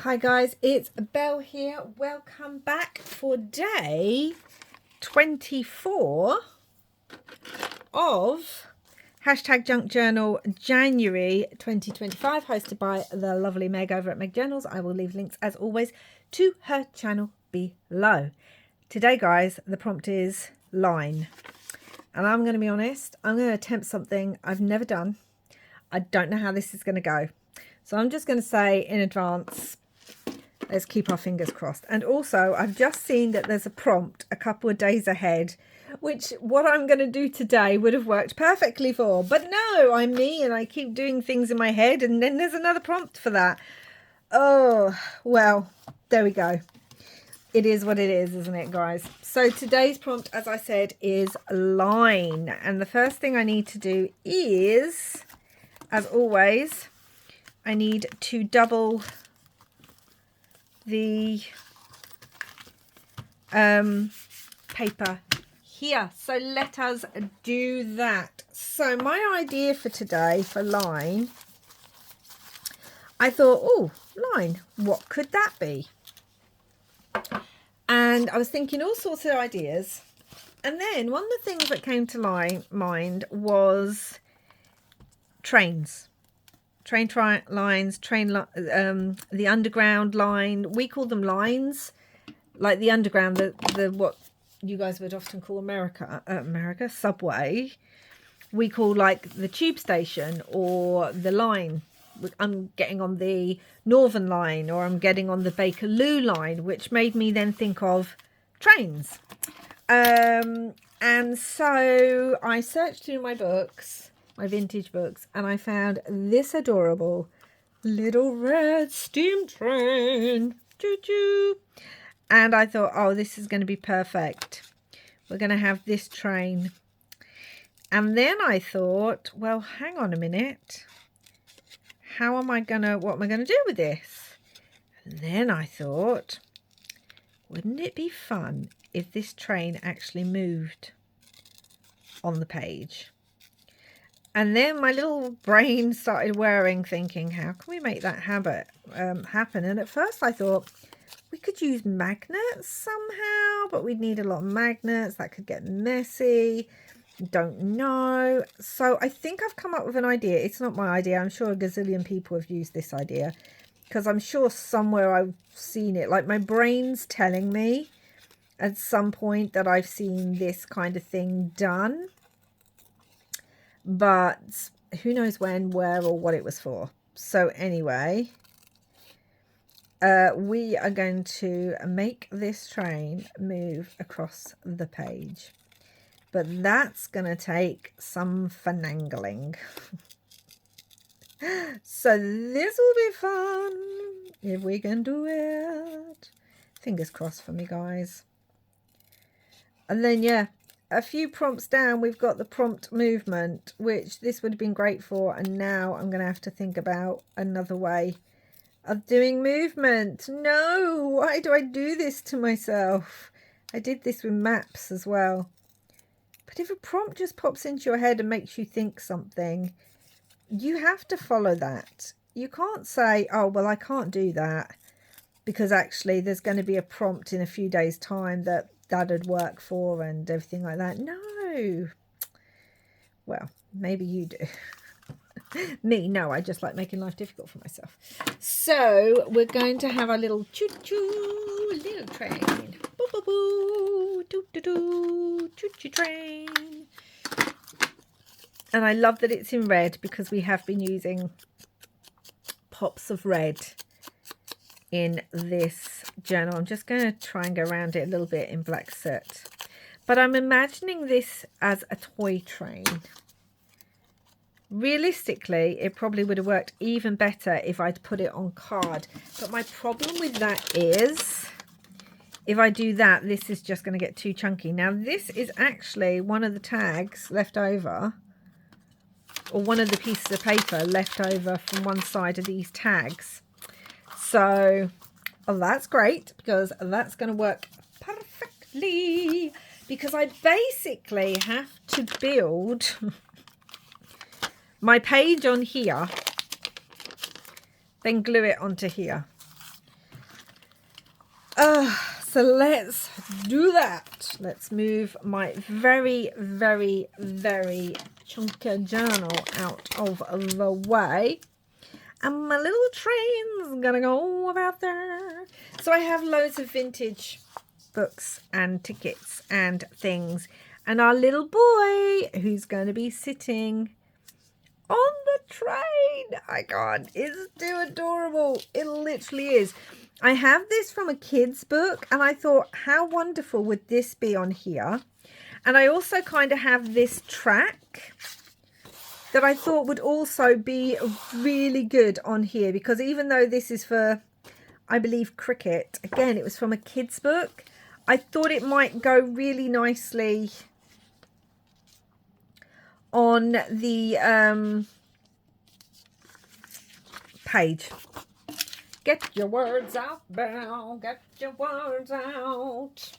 Hi guys, it's Belle here. Welcome back for day 24 of #Junk Journal January 2025, hosted by the lovely Meg over at Meg Journals. I will leave links as always to her channel below. Today guys, the prompt is line, and I'm going to be honest, I'm going to attempt something I've never done. I don't know how this is going to go, so I'm just going to say in advance, let's keep our fingers crossed. And also, I've just seen that there's a prompt a couple of days ahead, which what I'm going to do today would have worked perfectly for. But no, I'm me and I keep doing things in my head, and then there's another prompt for that. Oh, well, there we go. It is what it is, isn't it, guys? So today's prompt, as I said, is line. And the first thing I need to do is, as always, I need to double the paper here. So let us do that. So my idea for today for line, I thought, oh, line, what could that be? And I was thinking all sorts of ideas. And then one of the things that came to mind was trains. Lines, the underground line. We call them lines, like the underground, the what you guys would often call America subway. We call like the tube station or the line. I'm getting on the Northern line, or I'm getting on the Bakerloo line, which made me then think of trains. And so I searched through my books, my vintage books, and I found this adorable little red steam train. Choo-choo. And I thought, oh, this is going to be perfect. We're going to have this train. And then I thought, well, hang on a minute. What am I going to do with this? And then I thought, wouldn't it be fun if this train actually moved on the page? And then my little brain started whirring, thinking, how can we make that happen? And at first I thought we could use magnets somehow, but we'd need a lot of magnets. That could get messy. Don't know. So I think I've come up with an idea. It's not my idea. I'm sure a gazillion people have used this idea, because I'm sure somewhere I've seen it. Like my brain's telling me at some point that I've seen this kind of thing done. But who knows when, where, or what it was for. So anyway, we are going to make this train move across the page. But that's going to take some finagling. So this will be fun if we can do it. Fingers crossed for me, guys. And then, yeah, a few prompts down, we've got the prompt movement, which this would have been great for. And now I'm going to have to think about another way of doing movement. No, why do I do this to myself? I did this with maps as well. But if a prompt just pops into your head and makes you think something, you have to follow that. You can't say, oh, well, I can't do that, because actually there's going to be a prompt in a few days' time that'd work for and everything like that. No. Well, maybe you do. Me, no, I just like making life difficult for myself. So we're going to have our little choo-choo little train. Boo-boo-boo, doo-doo-doo, choo-choo train. And I love that it's in red, because we have been using pops of red in this journal. I'm just going to try and go around it a little bit in black soot. But I'm imagining this as a toy train. Realistically, it probably would have worked even better if I'd put it on card. But my problem with that is, if I do that, this is just going to get too chunky. Now, this is actually one of the tags left over, or one of the pieces of paper left over from one side of these tags. So, oh, that's great, because that's going to work perfectly, because I basically have to build my page on here, then glue it onto here. So let's do that. Let's move my very, very, very chunky journal out of the way. And my little train's gonna go about there. So I have loads of vintage books and tickets and things. And our little boy who's going to be sitting on the train. I can't. It's too adorable. It literally is. I have this from a kid's book and I thought, how wonderful would this be on here? And I also kind of have this track that I thought would also be really good on here, because even though this is for, I believe, cricket, again, it was from a kid's book, I thought it might go really nicely on the page. Get your words out, Belle. Get your words out.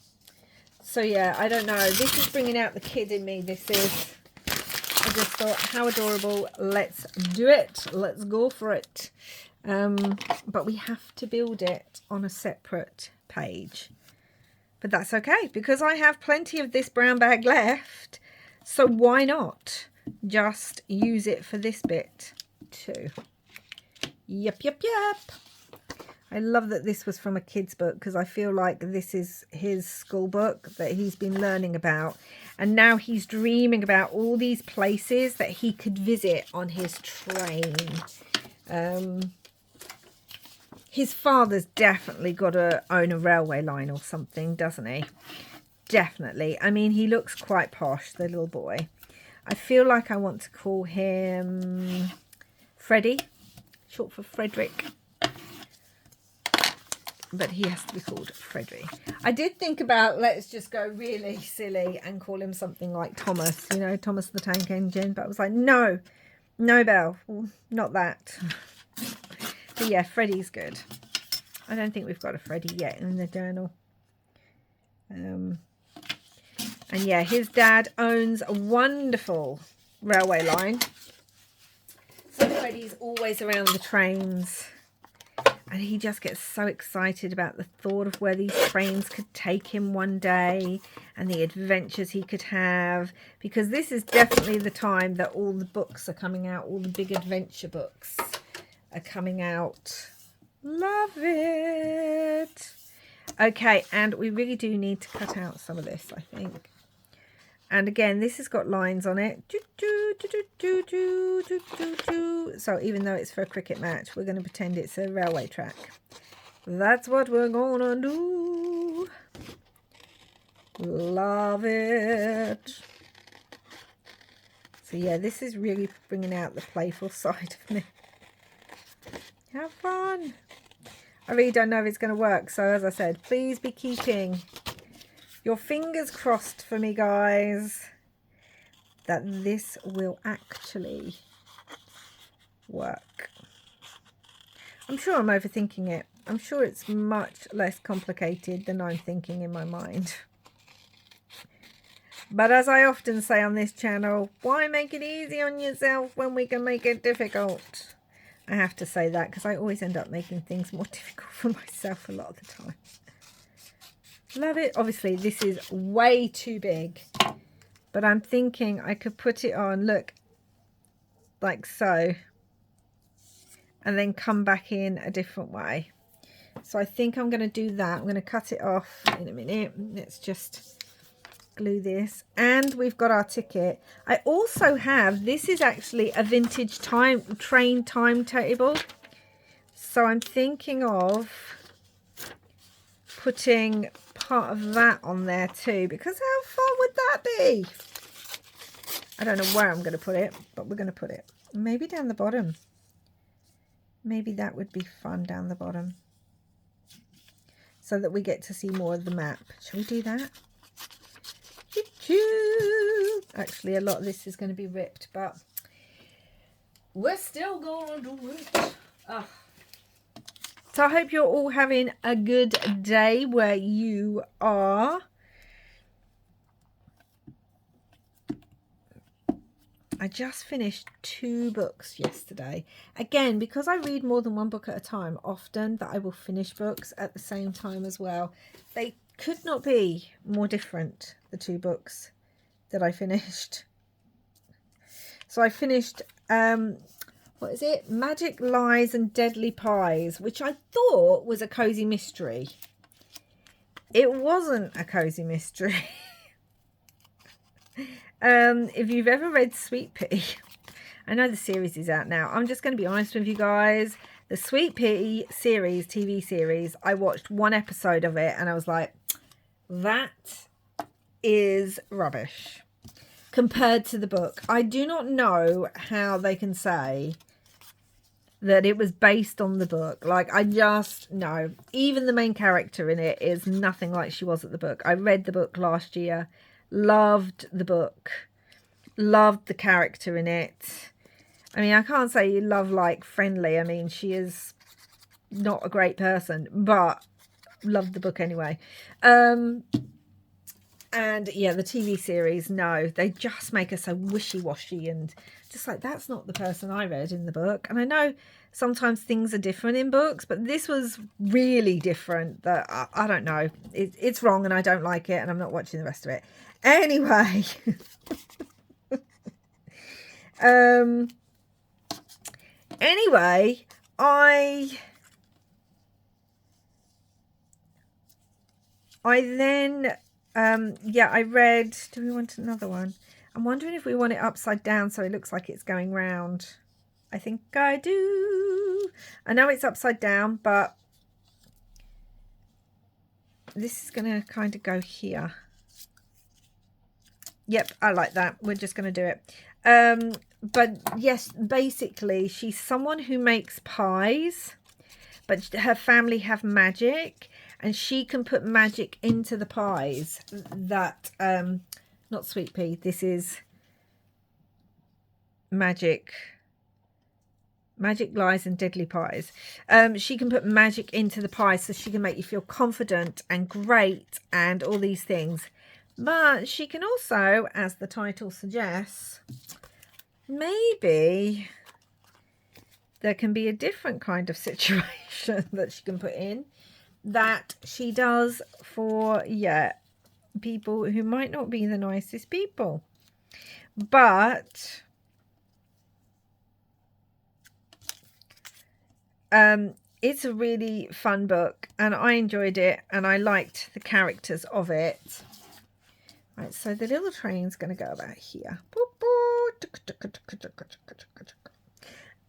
So yeah, I don't know. This is bringing out the kid in me. This is. I just thought, how adorable. Let's do it. Let's go for it. But we have to build it on a separate page. But that's okay, because I have plenty of this brown bag left. So why not just use it for this bit too? Yep, yep, yep. I love that this was from a kid's book, because I feel like this is his school book that he's been learning about. And now he's dreaming about all these places that he could visit on his train. His father's definitely got to own a railway line or something, doesn't he? Definitely. I mean, he looks quite posh, the little boy. I feel like I want to call him Freddie, short for Frederick. But he has to be called Frederick. I did think about, let's just go really silly and call him something like Thomas, you know, Thomas the Tank Engine. But I was like, no, no, Belle, not that. But yeah, Freddie's good. I don't think we've got a Freddie yet in the journal. And yeah, his dad owns a wonderful railway line. So Freddie's always around the trains. And he just gets so excited about the thought of where these trains could take him one day and the adventures he could have. Because this is definitely the time that all the books are coming out. All the big adventure books are coming out. Love it. Okay, and we really do need to cut out some of this, I think. And again, this has got lines on it. So even though it's for a cricket match, we're going to pretend it's a railway track. That's what we're going to do. Love it. So yeah, this is really bringing out the playful side of me. Have fun. I really don't know if it's going to work. So as I said, please be keeping your fingers crossed for me, guys, that this will actually work. I'm sure I'm overthinking it. I'm sure it's much less complicated than I'm thinking in my mind. But as I often say on this channel, why make it easy on yourself when we can make it difficult? I have to say that because I always end up making things more difficult for myself a lot of the time. Love it. Obviously, this is way too big, but I'm thinking I could put it on, look, like so, and then come back in a different way. So I think I'm going to do that. I'm going to cut it off in a minute. Let's just glue this. And we've got our ticket. I also have, this is actually a vintage train timetable. So I'm thinking of putting part of that on there too, because how fun would that be? I don't know where I'm going to put it, but we're going to put it maybe down the bottom. Maybe that would be fun down the bottom, so that we get to see more of the map. Shall we do that? Actually, a lot of this is going to be ripped, but we're still going to do it. So I hope you're all having a good day where you are. I just finished 2 books yesterday. Again, because I read more than one book at a time, often that I will finish books at the same time as well. They could not be more different, the 2 books that I finished. So I finished, what is it? Magic, Lies and Deadly Pies, which I thought was a cozy mystery. It wasn't a cozy mystery. If you've ever read Sweet Pea, I know the series is out now. I'm just going to be honest with you guys. The Sweet Pea series, TV series, I watched 1 episode of it and I was like, that is rubbish compared to the book. I do not know how they can say that it was based on the book. Like, I just know. Even the main character in it is nothing like she was at the book. I read the book last year. Loved the book. Loved the character in it. I mean, I can't say you love, like, Friendly. I mean, she is not a great person, but loved the book anyway. And yeah, the TV series, no, they just make her so wishy-washy and just like, that's not the person I read in the book. And I know sometimes things are different in books, but this was really different. That I don't know. It's wrong and I don't like it and I'm not watching the rest of it. Anyway. Anyway, I then, yeah, I read, do we want another one? I'm wondering if we want it upside down so it looks like it's going round. I think I do. I know it's upside down, but this is going to kind of go here. Yep, I like that. We're just going to do it. But yes, basically, she's someone who makes pies, but her family have magic, and she can put magic into the pies that, not Sweet Pea, this is Magic, Lies and Deadly Pies. She can put magic into the pies so she can make you feel confident and great and all these things. But she can also, as the title suggests, maybe there can be a different kind of situation that she can put in that she does for, yeah, people who might not be the nicest people. But it's a really fun book and I enjoyed it and I liked the characters of it. Right, so the little train's going to go about here.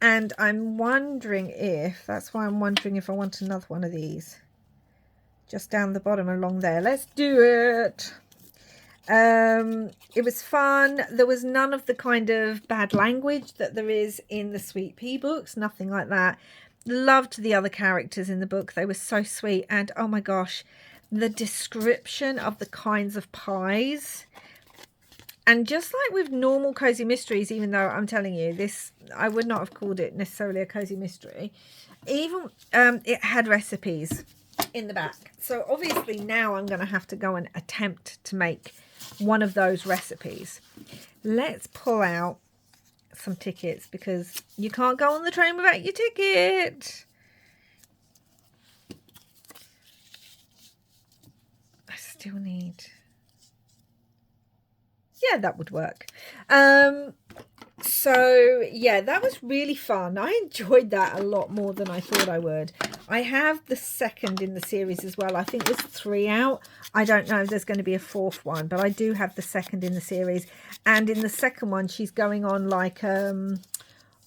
And I'm wondering if, that's why I'm wondering if I want another one of these. Just down the bottom along there. Let's do it. It was fun. There was none of the kind of bad language that there is in the Sweet Pea books. Nothing like that. Loved the other characters in the book. They were so sweet. And oh my gosh, the description of the kinds of pies. And just like with normal cozy mysteries, even though I'm telling you this, I would not have called it necessarily a cozy mystery. Even it had recipes in the back. So obviously now I'm going to have to go and attempt to make one of those recipes. Let's pull out some tickets because you can't go on the train without your ticket. I still need... yeah, that would work. So yeah, that was really fun. I enjoyed that a lot more than I thought I would. I have the second in the series as well. I think there's 3 out. I don't know if there's going to be a 4th one, but I do have the second in the series. And in the second one, she's going on like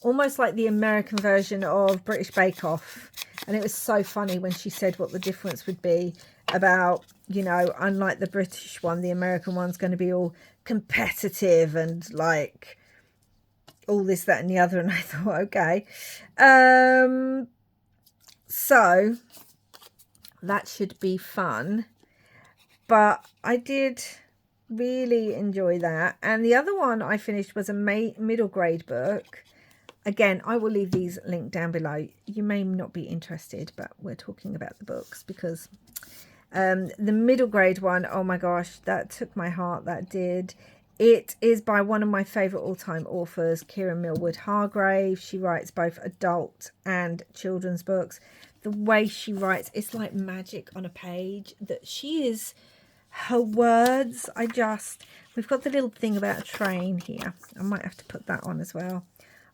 almost like the American version of British Bake Off. And it was so funny when she said what the difference would be about, you know, unlike the British one, the American one's going to be all competitive and like all this, that and the other. And I thought, okay. So that should be fun. But I did really enjoy that. And the other one I finished was a middle grade book. Again, I will leave these linked down below. You may not be interested, but we're talking about the books because the middle grade one, oh my gosh, that took my heart. That did. It is by one of my favourite all-time authors, Kiran Millwood Hargrave. She writes both adult and children's books. The way she writes, it's like magic on a page. That she is, her words, we've got the little thing about a train here. I might have to put that on as well.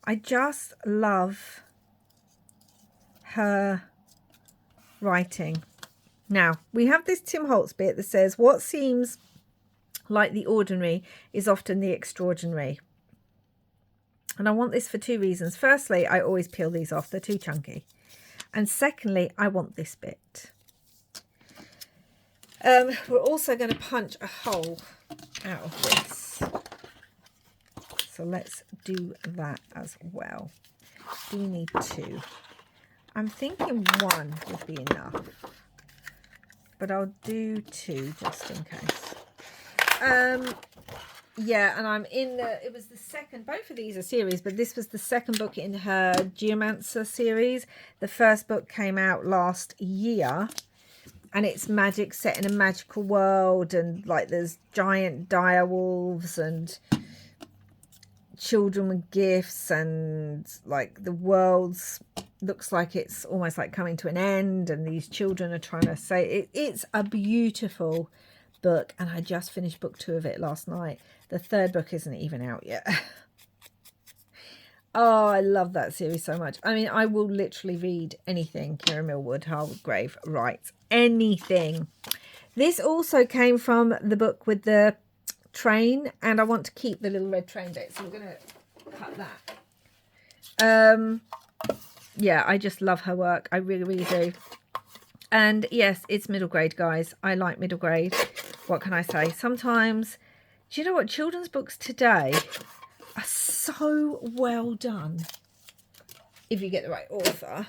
I just love her writing. Now, we have this Tim Holtz bit that says, what seems like the ordinary is often the extraordinary. And I want this for two reasons. Firstly, I always peel these off. They're too chunky. And secondly, I want this bit. We're also going to punch a hole out of this. So let's do that as well. Do we need two? I'm thinking one would be enough. But I'll do two just in case. Yeah, and I'm in it was the second, both of these are series, but this was the second book in her Geomancer series. The first book came out last year, and it's magic set in a magical world, and like there's giant dire wolves and children with gifts, and like the world's looks like it's almost like coming to an end, and these children are trying to say it's a beautiful book, and I just finished book 2 of it last night. The third book isn't even out yet. Oh, I love that series so much. I mean, I will literally read anything Kiran Millwood Hargrave writes. Anything. This also came from the book with the train, and I want to keep the little red train bit, so we're going to cut that. Yeah, I just love her work. I really, really do. And yes, it's middle grade, guys. I like middle grade. What can I say? Sometimes, do you know what? Children's books today are so well done if you get the right author.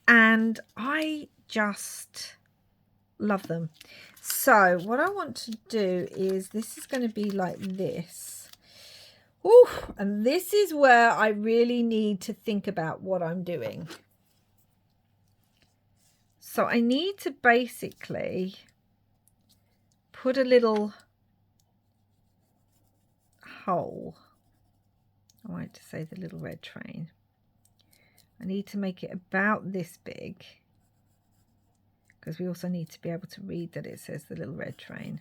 And I just love them. So what I want to do is, this is going to be like this. Ooh, and this is where I really need to think about what I'm doing. So I need to basically put a little hole. I wanted to say the little red train. I need to make it about this big, because we also need to be able to read that it says the little red train.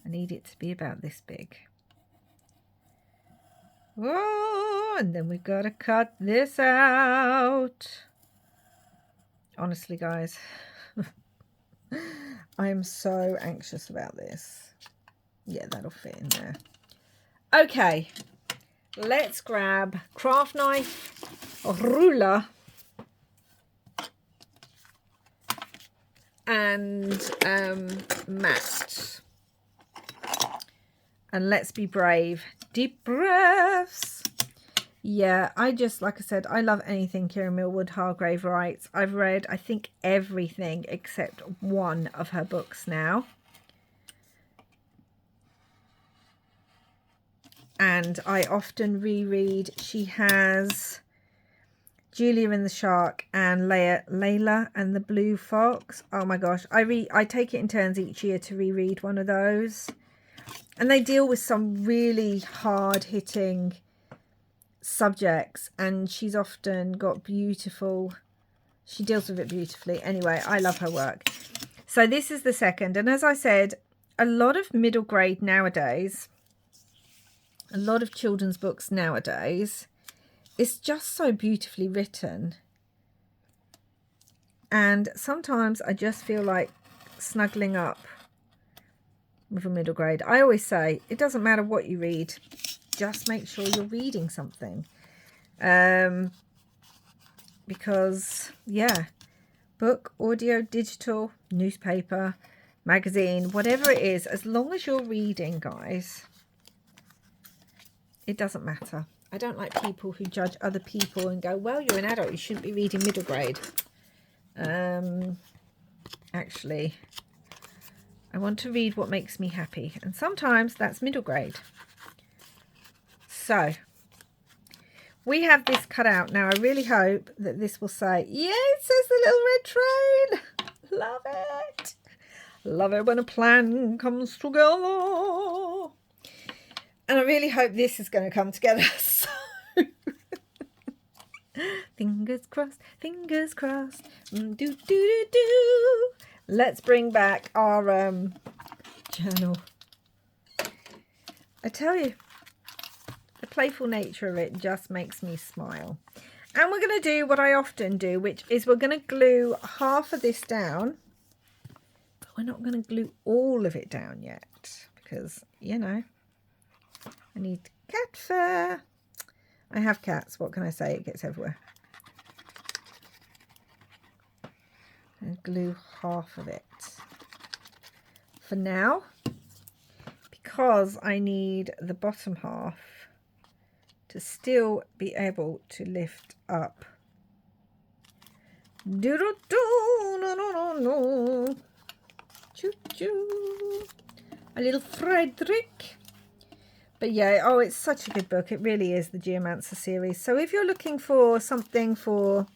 I need it to be about this big. Whoa, and then we've got to cut this out. Honestly, guys, I am so anxious about this. Yeah, that'll fit in there. Okay, let's grab craft knife, a ruler, and mat. And let's be brave. Deep breaths. Yeah, I just, like I said, I love anything Kiran Millwood Hargrave writes. I've read, I think, everything except one of her books now. And I often reread. She has Julia and the Shark and Layla and the Blue Fox. Oh my gosh, I take it in turns each year to reread one of those. And they deal with some really hard-hitting subjects, and she's often got beautiful, she deals with it beautifully. Anyway, I love her work. So this is the second, and as I said, a lot of middle grade nowadays, a lot of children's books nowadays, it's just so beautifully written, and sometimes I just feel like snuggling up with a middle grade. I always say it doesn't matter what you read, just make sure you're reading something, because yeah, book, audio, digital, newspaper, magazine, whatever it is, as long as you're reading, guys, it doesn't matter. I don't like people who judge other people and go, well, you're an adult, you shouldn't be reading middle grade. Actually, I want to read what makes me happy, and sometimes that's middle grade. So we have this cut out now. I really hope that this will say, yeah, it says the little red train. Love it. Love it when a plan comes together. And I really hope this is going to come together. So fingers crossed, fingers crossed. Do, do, do, do. Let's bring back our journal. I tell you, the playful nature of it just makes me smile. And we're going to do what I often do, which is we're going to glue half of this down. But we're not going to glue all of it down yet. Because, you know, I need cat fur. I have cats. What can I say? It gets everywhere. And glue half of it for now, because I need the bottom half to still be able to lift up. Do do do no no no no. Choo choo. A little Frederick. But yeah, oh, it's such a good book. It really is, the Geomancer series. So if you're looking for something for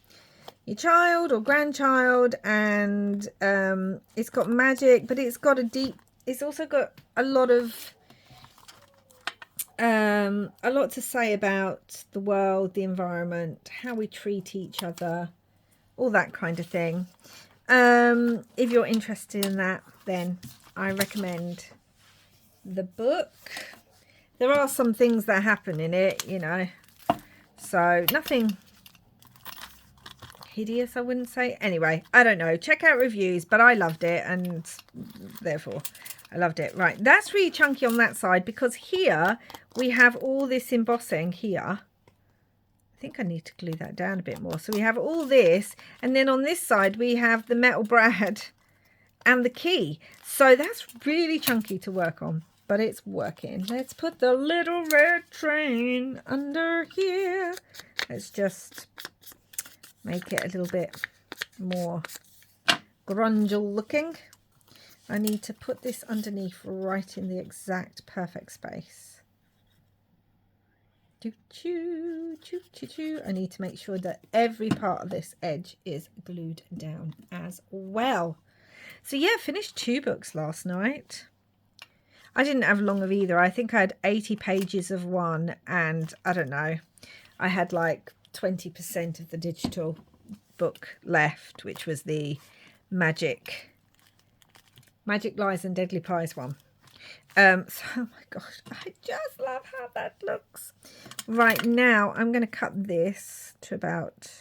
your child or grandchild, and it's got magic, but it's got it's also got a lot to say about the world, the environment, how we treat each other, all that kind of thing. If you're interested in that, then I recommend the book. There are some things that happen in it, you know, so nothing hideous, I wouldn't say. Anyway, I don't know. Check out reviews, but I loved it, and therefore I loved it. Right, that's really chunky on that side, because here we have all this embossing here. I think I need to glue that down a bit more. So we have all this, and then on this side we have the metal brad and the key. So that's really chunky to work on, but it's working. Let's put the little red train under here. Let's just make it a little bit more grungeal looking. I need to put this underneath right in the exact perfect space. Choo choo choo choo choo. I need to make sure that every part of this edge is glued down as well. So yeah, finished 2 books last night. I didn't have long of either. I think I had 80 pages of one, and I don't know, I had like 20% of the digital book left, which was the Magic Lies and Deadly Pies one. So, oh my gosh, I just love how that looks. Right, now I'm going to cut this to about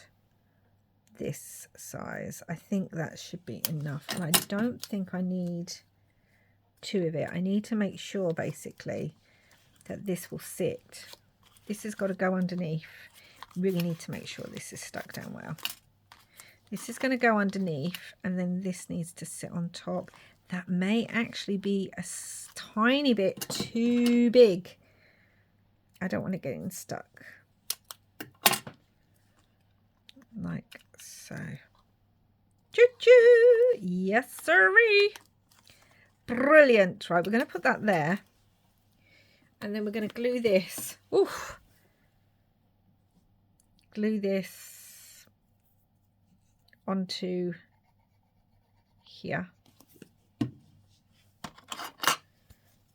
this size. I think that should be enough. And I don't think I need 2 of it. I need to make sure basically that this will sit. This has got to go underneath. Really need to make sure this is stuck down well. This is going to go underneath, and then this needs to sit on top. That may actually be a tiny bit too big. I don't want it getting stuck. Like so. Choo-choo! Yes, sirree! Brilliant. Right, we're going to put that there. And then we're going to glue this. Oof! Glue this onto here.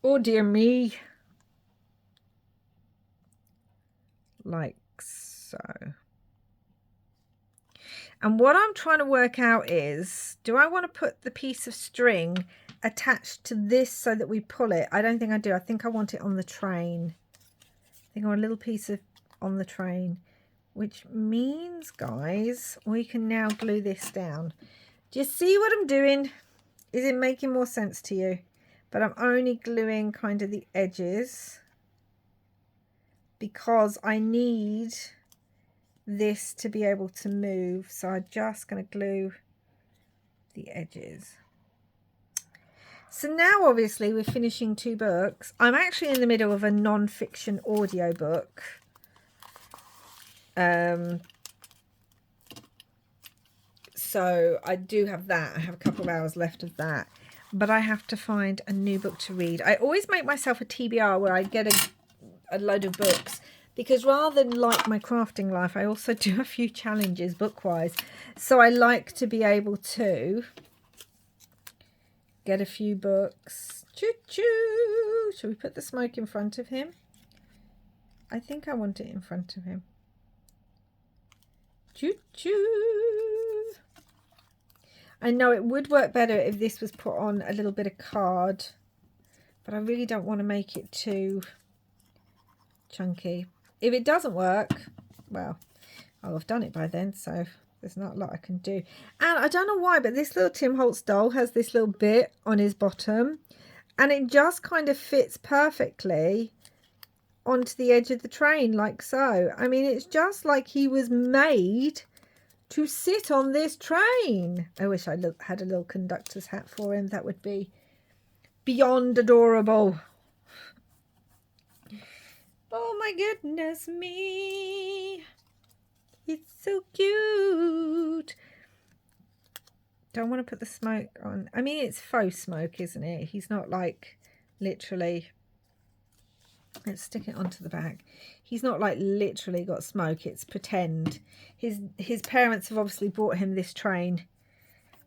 Oh dear me. Like so. And what I'm trying to work out is, do I want to put the piece of string attached to this so that we pull it? I don't think I do. I think I want it on the train. I think I want a little piece of on the train, which means, guys, we can now glue this down. Do you see what I'm doing? Is it making more sense to you? But I'm only gluing kind of the edges because I need this to be able to move. So I'm just going to glue the edges. So now obviously we're finishing 2 books. I'm actually in the middle of a non-fiction audio book. So I do have that. I have a couple of hours left of that. But I have to find a new book to read. I always make myself a TBR where I get a load of books, because rather than like my crafting life, I also do a few challenges book-wise. So I like to be able to get a few books. Choo-choo! Shall we put the smoke in front of him? I think I want it in front of him. Choo-choo. I know it would work better if this was put on a little bit of card, but I really don't want to make it too chunky. If it doesn't work, well, I'll have done it by then, so there's not a lot I can do. And I don't know why, but this little Tim Holtz doll has this little bit on his bottom, and it just kind of fits perfectly onto the edge of the train, like so. I mean, it's just like he was made to sit on this train. I wish I had a little conductor's hat for him. That would be beyond adorable. Oh my goodness me. It's so cute. Don't want to put the smoke on. I mean, it's faux smoke, isn't it? He's not like literally... Let's stick it onto the back. He's not like literally got smoke. It's pretend. His parents have obviously bought him this train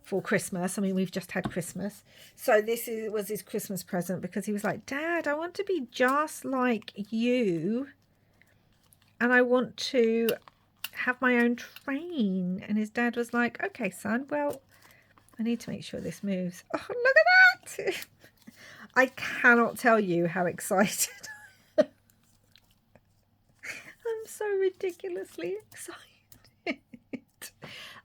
for Christmas. I mean, we've just had Christmas. So this was his Christmas present, because he was like, Dad, I want to be just like you. And I want to have my own train. And his dad was like, okay, son, well, I need to make sure this moves. Oh, look at that. I cannot tell you how excited I'm so ridiculously excited.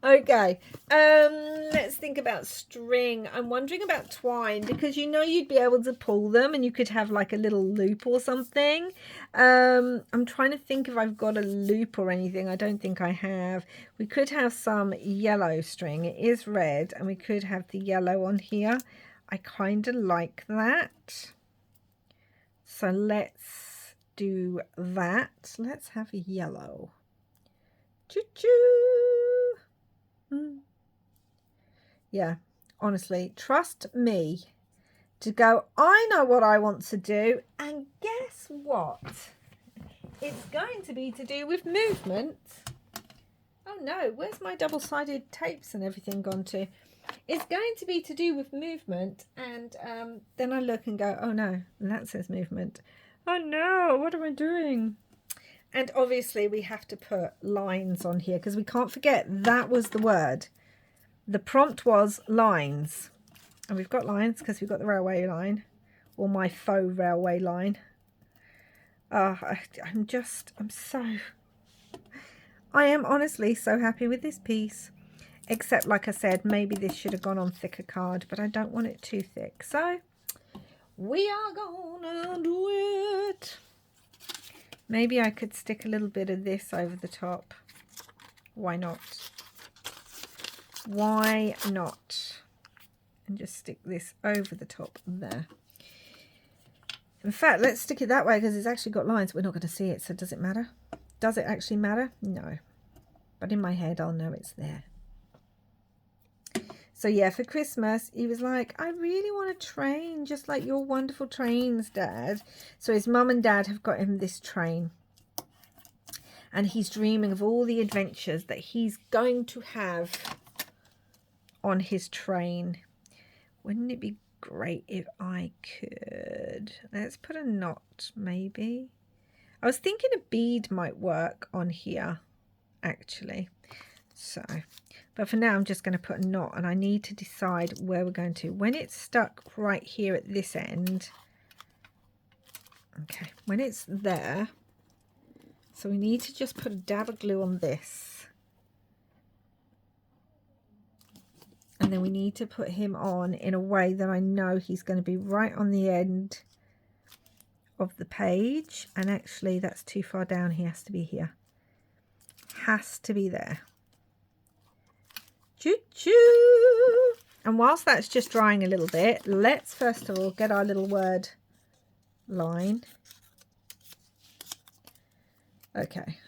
Okay, let's think about string. I'm wondering about twine, because you know you'd be able to pull them and you could have like a little loop or something. I'm trying to think if I've got a loop or anything. I don't think I have. We could have some yellow string. It is red, and we could have the yellow on here. I kind of like that. So let's do that. Let's have a yellow. Choo-choo. Yeah, honestly, trust me to go, I know what I want to do, and guess what? It's going to be to do with movement. Oh no, where's my double-sided tapes and everything gone to? It's going to be to do with movement, and then I look and go, oh no, and that says movement. Oh no, what am I doing? And obviously we have to put lines on here, because we can't forget that was the word. The prompt was lines. And we've got lines because we've got the railway line, or my faux railway line. I am honestly so happy with this piece. Except, like I said, maybe this should have gone on thicker card, but I don't want it too thick. So we are gonna do it. Maybe I could stick a little bit of this over the top. Why not? Why not? And just stick this over the top there. In fact, let's stick it that way, because it's actually got lines. We're not going to see it, so does it matter? Does it actually matter? No. But in my head, I'll know it's there. So yeah, for Christmas, he was like, I really want a train, just like your wonderful trains, Dad. So his mum and dad have got him this train. And he's dreaming of all the adventures that he's going to have on his train. Wouldn't it be great if I could? Let's put a knot, maybe. I was thinking a bead might work on here, actually. So, but for now I'm just going to put a knot, and I need to decide where we're going to. When it's stuck right here at this end, okay, when it's there, so we need to just put a dab of glue on this. And then we need to put him on in a way that I know he's going to be right on the end of the page. And actually that's too far down. He has to be here. Has to be there. Choo-choo! And whilst that's just drying a little bit, let's first of all get our little word line. Okay.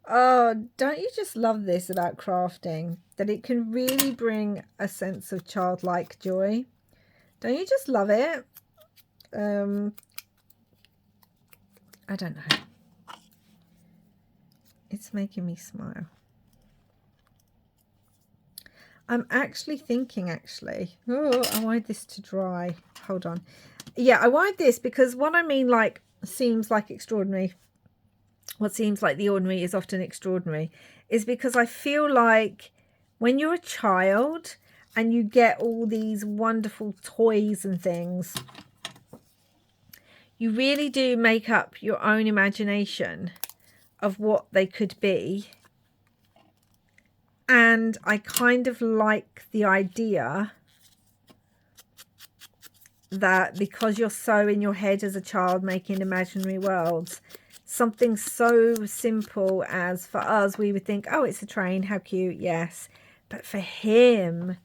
Oh, don't you just love this about crafting? That it can really bring a sense of childlike joy. Don't you just love it? I don't know. It's making me smile. I'm actually thinking, oh, I wanted this to dry. Hold on. yeah, I wanted this because what I mean, like, seems like extraordinary. What seems like the ordinary is often extraordinary, is because I feel like when you're a child and you get all these wonderful toys and things, you really do make up your own imagination of what they could be. And I kind of like the idea that because you're so in your head as a child making imaginary worlds, something so simple as, for us, we would think, oh, it's a train, how cute, yes. But for him,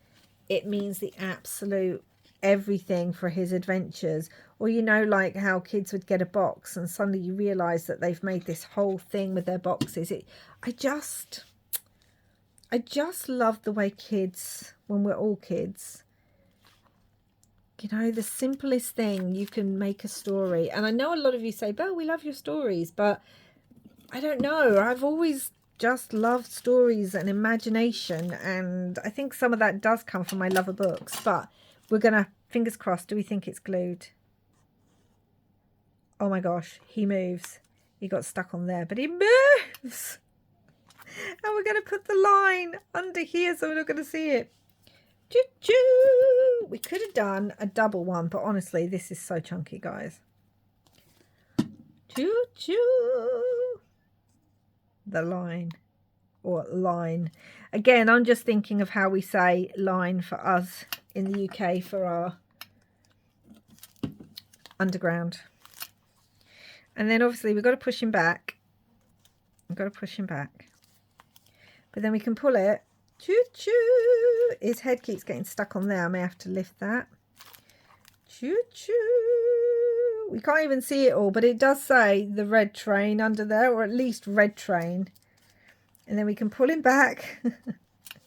it means the absolute everything for his adventures. Or, you know, like how kids would get a box and suddenly you realise that they've made this whole thing with their boxes. I just love the way kids, when we're all kids, you know, the simplest thing, you can make a story. And I know a lot of you say, Belle, we love your stories, but I don't know. I've always just loved stories and imagination. And I think some of that does come from my love of books. But we're going to, fingers crossed, do we think it's glued? Oh my gosh, he moves. He got stuck on there, but he moves. And we're going to put the line under here so we're not going to see it. Choo-choo! We could have done a double one, but honestly, this is so chunky, guys. Choo-choo! The line. Or line. Again, I'm just thinking of how we say line for us in the UK for our underground. And then obviously we've got to push him back. We've got to push him back. But then we can pull it. Choo-choo! His head keeps getting stuck on there. I may have to lift that. Choo-choo! We can't even see it all, but it does say the red train under there, or at least red train. And then we can pull him back.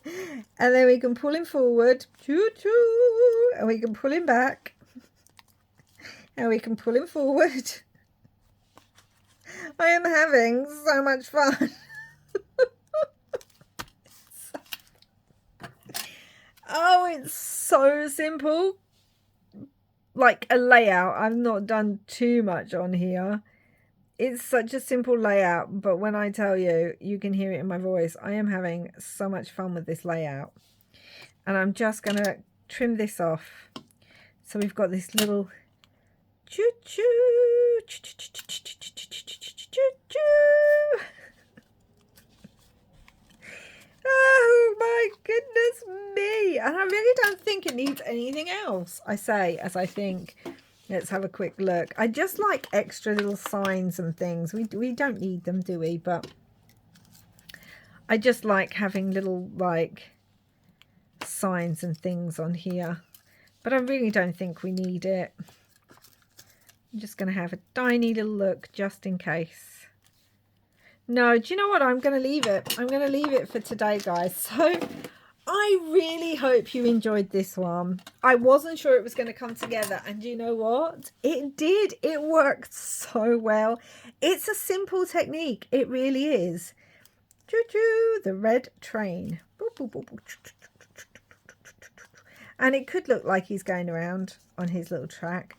And then we can pull him forward. Choo-choo! And we can pull him back. And we can pull him forward. I am having so much fun. Oh, it's so simple. Like a layout. I've not done too much on here. It's such a simple layout, but when I tell you, you can hear it in my voice. I am having so much fun with this layout. And I'm just going to trim this off. So we've got this little choo-choo, choo-choo. Oh my goodness me. And I really don't think it needs anything else. I say as I think. Let's have a quick look. I just like extra little signs and things. We don't need them, do we? But I just like having little like signs and things on here. But I really don't think we need it. I'm just going to have a tiny little look just in case. No, do you know what? I'm going to leave it. I'm going to leave it for today, guys. So I really hope you enjoyed this one. I wasn't sure it was going to come together. And you know what? It did. It worked so well. It's a simple technique. It really is. Choo-choo, the red train. And it could look like he's going around on his little track.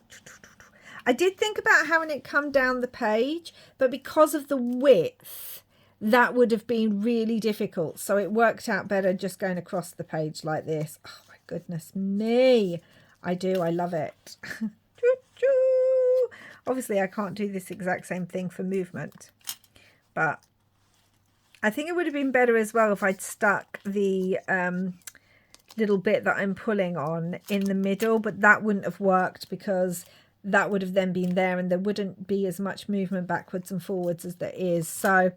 I did think about having it come down the page, but because of the width, that would have been really difficult. So it worked out better just going across the page like this. Oh my goodness me. I do. I love it. Choo-choo. Obviously, I can't do this exact same thing for movement, but I think it would have been better as well if I'd stuck the little bit that I'm pulling on in the middle, but that wouldn't have worked because that would have then been there and there wouldn't be as much movement backwards and forwards as there is. So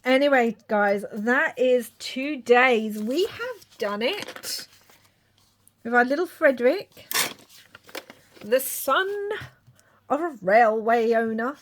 anyway, guys, that is 2 days. We have done it with our little Frederick, the son of a railway owner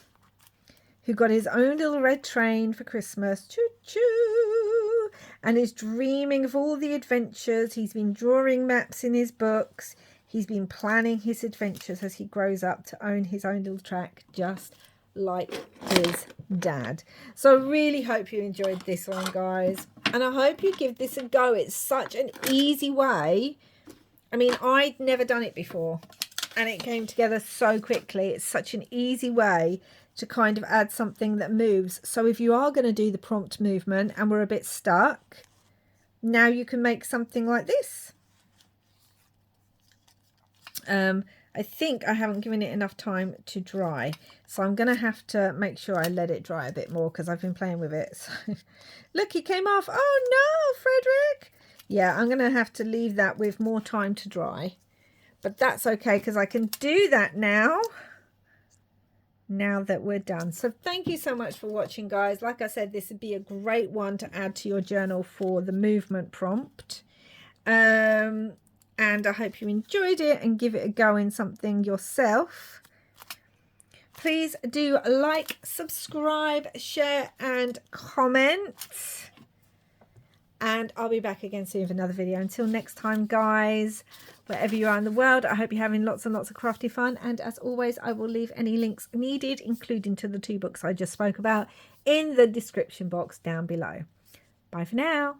who got his own little red train for Christmas. Choo-choo! And is dreaming of all the adventures. He's been drawing maps in his books. He's been planning his adventures as he grows up to own his own little track, just like his dad. So I really hope you enjoyed this one, guys. And I hope you give this a go. It's such an easy way. I mean, I'd never done it before. and it came together so quickly. It's such an easy way to kind of add something that moves. So if you are going to do the prompt movement and we're a bit stuck, now you can make something like this. I think I haven't given it enough time to dry, so I'm going to have to make sure I let it dry a bit more because I've been playing with it. So, look, it came off. Oh no, Frederick. Yeah, I'm going to have to leave that with more time to dry, but that's okay because I can do that now that we're done. So thank you so much for watching, guys. Like I said, this would be a great one to add to your journal for the movement prompt. And I hope you enjoyed it and give it a go in something yourself. Please do like, subscribe, share and comment. And I'll be back again soon with another video. Until next time, guys, wherever you are in the world, I hope you're having lots and lots of crafty fun. And as always, I will leave any links needed, including to the 2 books I just spoke about, in the description box down below. Bye for now.